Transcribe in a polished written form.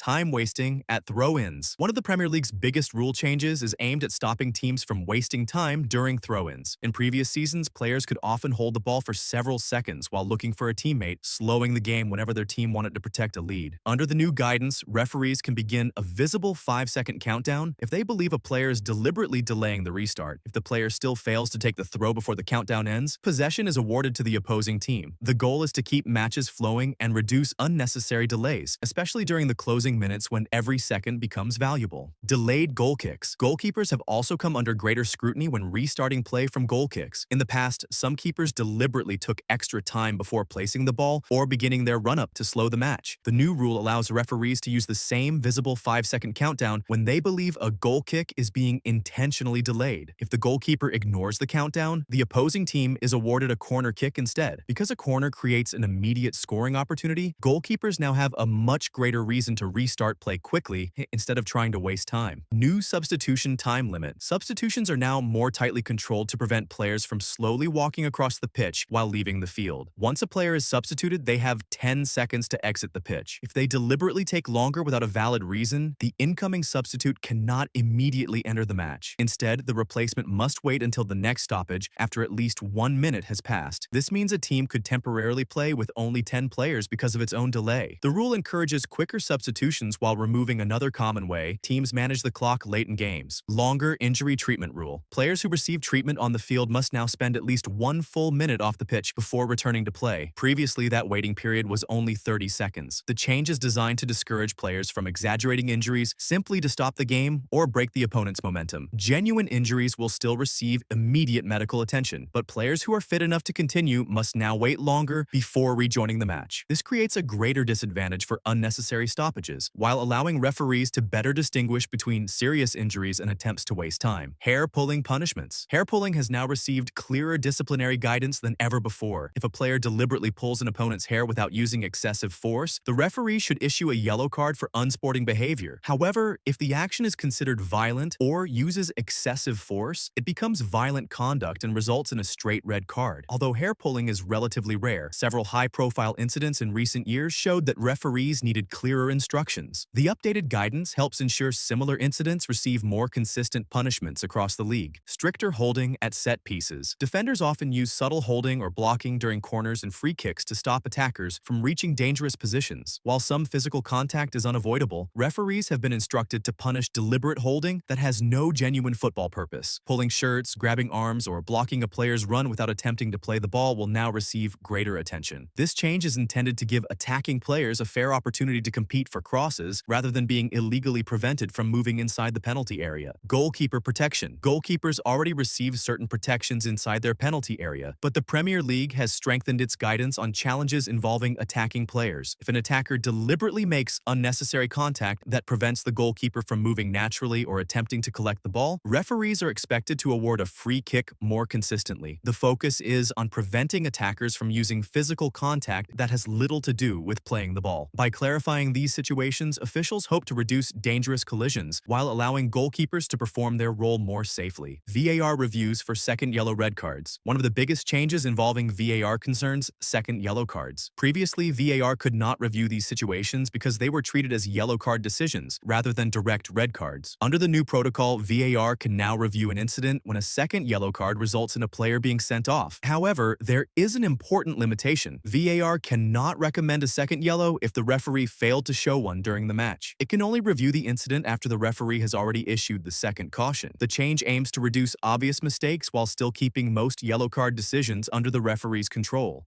time wasting at throw-ins. One of the Premier League's biggest rule changes is aimed at stopping teams from wasting time during throw-ins. In previous seasons, players could often hold the ball for several seconds while looking for a teammate, slowing the game whenever their team wanted to protect a lead. Under the new guidance, referees can begin a visible 5-second countdown if they believe a player is deliberately delaying the restart. If the player still fails to take the throw before the countdown ends, possession is awarded to the opposing team. The goal is to keep matches flowing and reduce unnecessary delays, especially during the closing minutes when every second becomes valuable. Delayed goal kicks. Goalkeepers have also come under greater scrutiny when restarting play from goal kicks. In the past, some keepers deliberately took extra time before placing the ball or beginning their run-up to slow the match. The new rule allows referees to use the same visible 5-second countdown when they believe a goal kick is being intentionally delayed. If the goalkeeper ignores the countdown, the opposing team is awarded a corner kick instead. Because a corner creates an immediate scoring opportunity, goalkeepers now have a much greater reason to restart play quickly instead of trying to waste time. New substitution time limit. Substitutions are now more tightly controlled to prevent players from slowly walking across the pitch while leaving the field. Once a player is substituted, they have 10 seconds to exit the pitch. If they deliberately take longer without a valid reason, the incoming substitute cannot immediately enter the match. Instead, the replacement must wait until the next stoppage after at least 1 minute has passed. This means a team could temporarily play with only 10 players because of its own delay. The rule encourages quicker substitutions while removing another common way teams manage the clock late in games. Longer injury treatment rule. Players who receive treatment on the field must now spend at least 1 full minute off the pitch before returning to play. Previously, that waiting period was only 30 seconds. The change is designed to discourage players from exaggerating injuries simply to stop the game or break the opponent's momentum. Genuine injuries will still receive immediate medical attention, but players who are fit enough to continue must now wait longer before rejoining the match. This creates a greater disadvantage for unnecessary stoppages, while allowing referees to better distinguish between serious injuries and attempts to waste time. Hair-pulling punishments. Hair-pulling has now received clearer disciplinary guidance than ever before. If a player deliberately pulls an opponent's hair without using excessive force, the referee should issue a yellow card for unsporting behavior. However, if the action is considered violent or uses excessive force, it becomes violent conduct and results in a straight red card. Although hair pulling is relatively rare, several high-profile incidents in recent years showed that referees needed clearer instructions. The updated guidance helps ensure similar incidents receive more consistent punishments across the league. Stricter holding at set pieces. Defenders often use subtle holding or blocking during corners and free kicks to stop attackers from reaching dangerous positions. While some physical contact is unavoidable, referees have been instructed to punish deliberate holding that has no genuine football purpose. Pulling shirts, grabbing arms, or blocking a player's run without attempting to play the ball will now receive greater attention. This change is intended to give attacking players a fair opportunity to compete for crosses rather than being illegally prevented from moving inside the penalty area. Goalkeeper protection. Goalkeepers already receive certain protections inside their penalty area, but the Premier League has strengthened its guidance on challenges involving attacking players. If an attacker deliberately makes unnecessary contact that prevents the goalkeeper from moving naturally or attempting to collect the ball, referees are expected to award a free kick more consistently. The focus is on preventing attackers from using physical contact that has little to do with playing the ball. By clarifying these situations, officials hope to reduce dangerous collisions while allowing goalkeepers to perform their role more safely. VAR reviews for second yellow-red cards. One of the biggest changes involving VAR concerns second yellow cards. Previously, VAR could not review these situations because they were treated as yellow card decisions rather than direct red cards. Under the new protocol, VAR can now review an incident when a second yellow card results in a player being sent off. However, there is an important limitation. VAR cannot recommend a second yellow if the referee failed to show one during the match. It can only review the incident after the referee has already issued the second caution. The change aims to reduce obvious mistakes while still keeping most yellow card decisions under the referee's control.